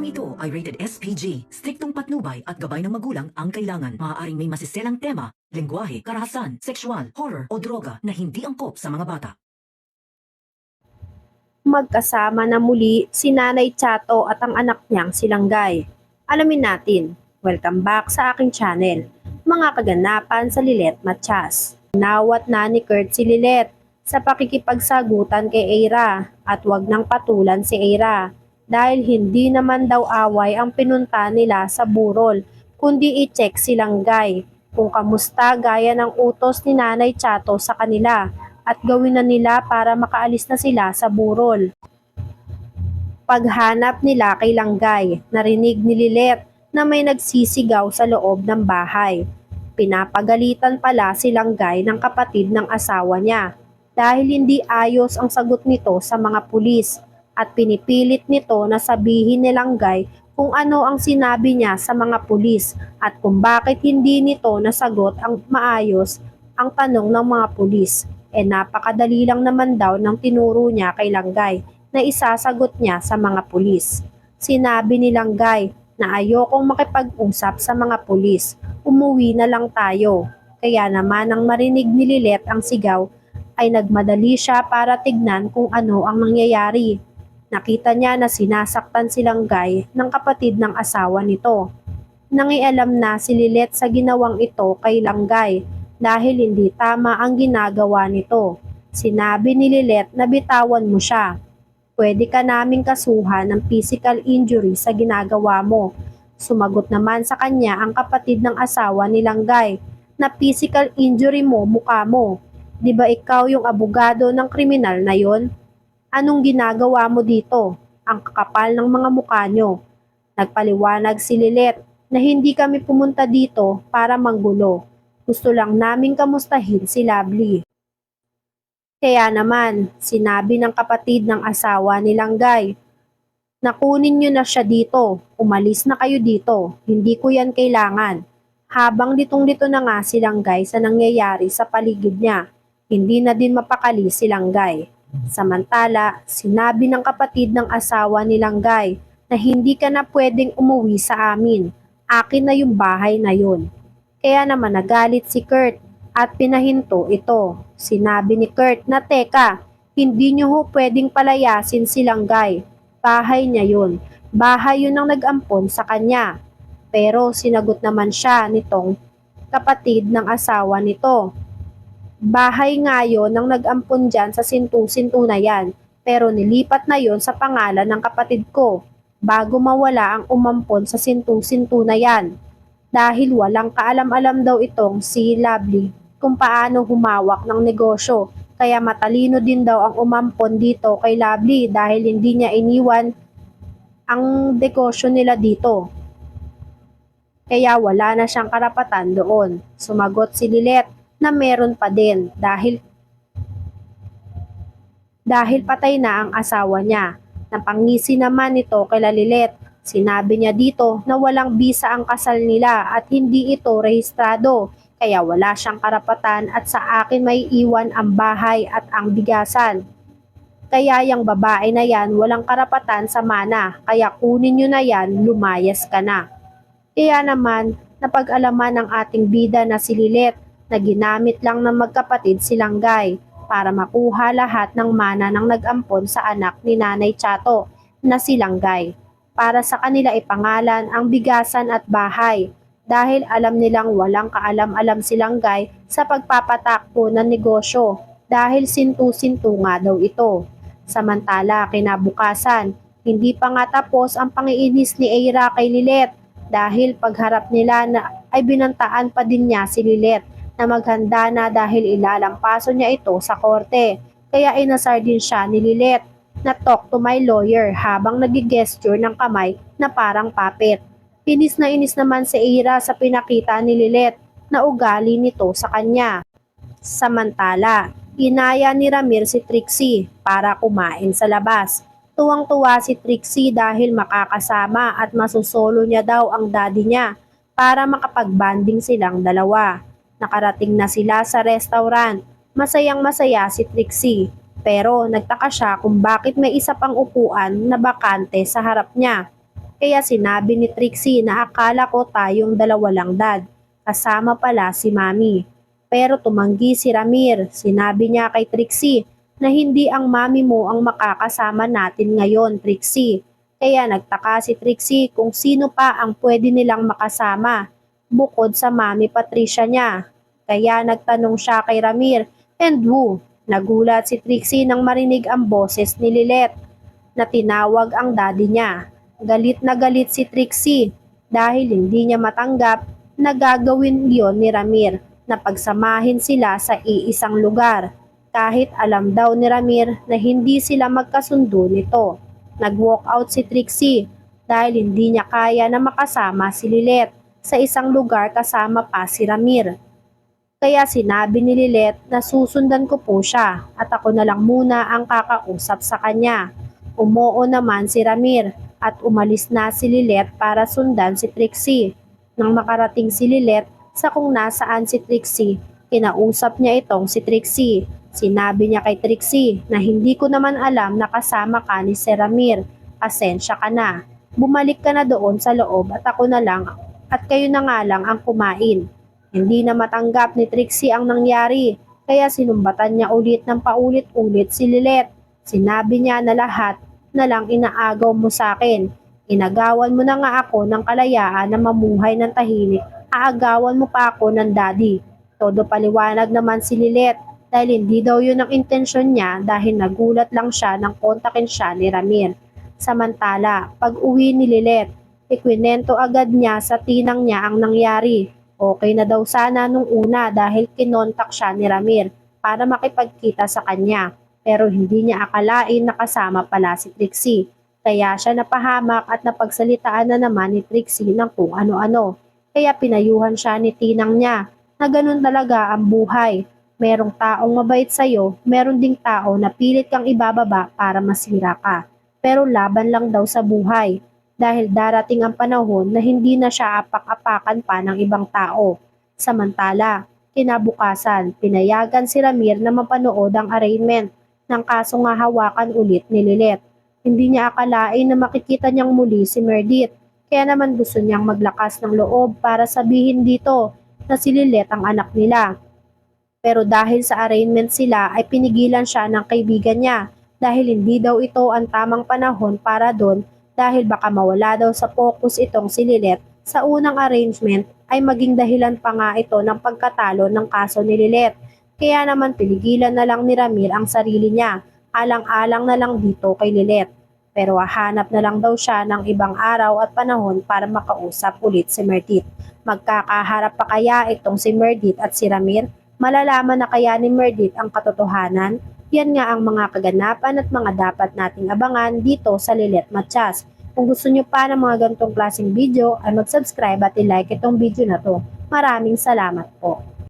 Programang ito ay rated SPG. Striktong patnubay at gabay ng magulang ang kailangan. Maaaring may masiselang tema, lengguwahe, karahasan, sexual, horror o droga na hindi angkop sa mga bata. Magkasama na muli si Nanay Chato at ang anak niyang si Langgay. Alamin natin. Welcome back sa aking channel. Mga kaganapan sa Lilet Matias. Nawat na ni Kurt si Lilet sa pakikipagsagutan kay Eira at wag nang patulan si Eira dahil hindi naman daw away ang pinunta nila sa burol kundi i-check si Langgay kung kamusta gaya ng utos ni Nanay Chato sa kanila at gawin na nila para makaalis na sila sa burol. Paghanap nila kay Langgay, narinig ni Lilet na may nagsisigaw sa loob ng bahay. Pinapagalitan pala si Langgay ng kapatid ng asawa niya dahil hindi ayos ang sagot nito sa mga pulis at pinipilit nito na sabihin ni Langgay kung ano ang sinabi niya sa mga pulis at kung bakit hindi nito nasagot ang maayos ang tanong ng mga pulis. Napakadali lang naman daw ng tinuro niya kay Langgay na isasagot niya sa mga pulis. Sinabi ni Langgay na ayokong makipag-usap sa mga pulis, umuwi na lang tayo. Kaya naman nang marinig ni Lilet ang sigaw ay nagmadali siya para tignan kung ano ang nangyayari. Nakita niya na sinasaktan si Langgay ng kapatid ng asawa nito. Nangialam na si Lilet sa ginawang ito kay Langgay dahil hindi tama ang ginagawa nito. Sinabi ni Lilet na bitawan mo siya. Pwede ka naming kasuhan ng physical injury sa ginagawa mo. Sumagot naman sa kanya ang kapatid ng asawa ni Langgay na physical injury mo mukha mo. Di ba ikaw yung abogado ng kriminal na yon? Anong ginagawa mo dito? Ang kakapal ng mga mukha nyo. Nagpaliwanag si Lilet na hindi kami pumunta dito para manggulo. Gusto lang naming kamustahin si Lovely. Kaya naman, sinabi ng kapatid ng asawa ni Langgay, na kunin nyo na siya dito, umalis na kayo dito, hindi ko yan kailangan. Habang litong-lito na nga si Langgay sa nangyayari sa paligid niya, hindi na din mapakali si Langgay. Samantala, sinabi ng kapatid ng asawa ni Langgay na hindi ka na pwedeng umuwi sa amin, akin na yung bahay na yun. Kaya naman nagalit si Kurt at pinahinto ito. Sinabi ni Kurt na teka, hindi nyo ho pwedeng palayasin si Langgay. Bahay niya yun. Bahay yun ang nag-ampon sa kanya. Pero sinagot naman siya nitong kapatid ng asawa nito. Bahay nga yun ang nag-ampon dyan sa sintu-sintu na yan. Pero nilipat na yon sa pangalan ng kapatid ko bago mawala ang umampon sa sintu-sintu na yan. Dahil walang kaalam-alam daw itong si Lovely kung paano humawak ng negosyo. Kaya matalino din daw ang umampon dito kay Lovely dahil hindi niya iniwan ang negosyo nila dito. Kaya wala na siyang karapatan doon. Sumagot si Lilet na meron pa din dahil patay na ang asawa niya. Napangisi naman ito kay Lilet. Sinabi niya dito na walang bisa ang kasal nila at hindi ito rehistrado, kaya wala siyang karapatan at sa akin may iwan ang bahay at ang bigasan. Kaya yung babae na yan walang karapatan sa mana, kaya kunin nyo na yan, lumayas ka na. Kaya naman, napag-alaman ng ating bida na si Lilet na ginamit lang ng magkapatid si Langgay para makuha lahat ng mana ng nag-ampon sa anak ni Nanay Chato na si Langgay. Para sa kanila ipangalan ang bigasan at bahay dahil alam nilang walang kaalam-alam si Langgay sa pagpapatakbo ng negosyo dahil sintu-sintu nga daw ito. Samantala kinabukasan, hindi pa nga tapos ang pangiinis ni Eira kay Lilet dahil pagharap nila na ay binantaan pa din niya si Lilet na maghanda na dahil ilalampaso niya ito sa korte. Kaya inasar din siya ni Lilet na talk to my lawyer habang nag-gesture ng kamay na parang puppet. Inis na inis naman si Eira sa pinakita ni Lilet na ugali nito sa kanya. Samantala, inaya ni Ramir si Trixie para kumain sa labas. Tuwang-tuwa si Trixie dahil makakasama at masusolo niya daw ang daddy niya para makapag-banding silang dalawa. Nakarating na sila sa restaurant. Masayang masaya si Trixie. Pero nagtaka siya kung bakit may isa pang upuan na bakante sa harap niya. Kaya sinabi ni Trixie na akala ko tayong dalawa lang dad. Kasama pala si Mami. Pero tumanggi si Ramir. Sinabi niya kay Trixie na hindi ang mami mo ang makakasama natin ngayon, Trixie. Kaya nagtaka si Trixie kung sino pa ang pwede nilang makasama bukod sa Mami Patricia niya. Kaya nagtanong siya kay Ramir, and who? Nagulat si Trixie nang marinig ang boses ni Lilet na tinawag ang daddy niya. Galit na galit si Trixie dahil hindi niya matanggap na gagawin yon ni Ramir na pagsamahin sila sa iisang lugar. Kahit alam daw ni Ramir na hindi sila magkasundo nito. Nag-walk out si Trixie dahil hindi niya kaya na makasama si Lilet sa isang lugar kasama pa si Ramir. Kaya sinabi ni Lilet na susundan ko po siya at ako na lang muna ang kakausap sa kanya. Umoo naman si Ramir at umalis na si Lilet para sundan si Trixie. Nang makarating si Lilet sa kung nasaan si Trixie, kinausap niya itong si Trixie. Sinabi niya kay Trixie na hindi ko naman alam na kasama ka ni Sir Ramir. Pasensya ka na. Bumalik ka na doon sa loob at ako na lang at kayo na nga lang ang kumain. Hindi na matanggap ni Trixie ang nangyari, kaya sinumbatan niya ulit ng paulit-ulit si Lilet. Sinabi niya na lahat na lang inaagaw mo sa akin. Inagawan mo na nga ako ng kalayaan na mamuhay ng tahimik, aagawan mo pa ako ng daddy. Todo paliwanag naman si Lilet dahil hindi daw yun ang intensyon niya dahil nagulat lang siya nang kontakin siya ni Ramir. Samantala, pag uwi ni Lilet, ikwinento agad niya sa tinang niya ang nangyari. Okay na daw sana nung una dahil kinontak siya ni Ramir para makipagkita sa kanya. Pero hindi niya akalain na kasama pala si Trixie. Kaya siya napahamak at napagsalitaan na naman ni Trixie ng kung ano-ano. Kaya pinayuhan siya ni tinang niya na ganun talaga ang buhay. Merong taong mabait sa'yo, meron ding tao na pilit kang ibababa para masira ka. Pero laban lang daw sa buhay. Dahil darating ang panahon na hindi na siya apak-apakan pa ng ibang tao. Samantala, kinabukasan, pinayagan si Ramir na mapanood ang arraignment ng kaso nga hawakan ulit ni Lilet. Hindi niya akalain na makikita niyang muli si Meredith, kaya naman gusto niyang maglakas ng loob para sabihin dito na si Lilet ang anak nila. Pero dahil sa arraignment sila ay pinigilan siya ng kaibigan niya dahil hindi daw ito ang tamang panahon para doon dahil baka mawala daw sa focus itong si Lilet sa unang arrangement ay maging dahilan pa nga ito ng pagkatalo ng kaso ni Lilet. Kaya naman pinigilan na lang ni Ramir ang sarili niya, alang-alang na lang dito kay Lilet. Pero hahanap na lang daw siya ng ibang araw at panahon para makausap ulit si Meredith. Magkakaharap pa kaya itong si Meredith at si Ramir? Malalaman na kaya ni Meredith ang katotohanan? Yan nga ang mga kaganapan at mga dapat nating abangan dito sa Lilet Matias. Kung gusto nyo pa ng mga ganitong klaseng video ay mag-subscribe at i-like itong video na to. Maraming salamat po.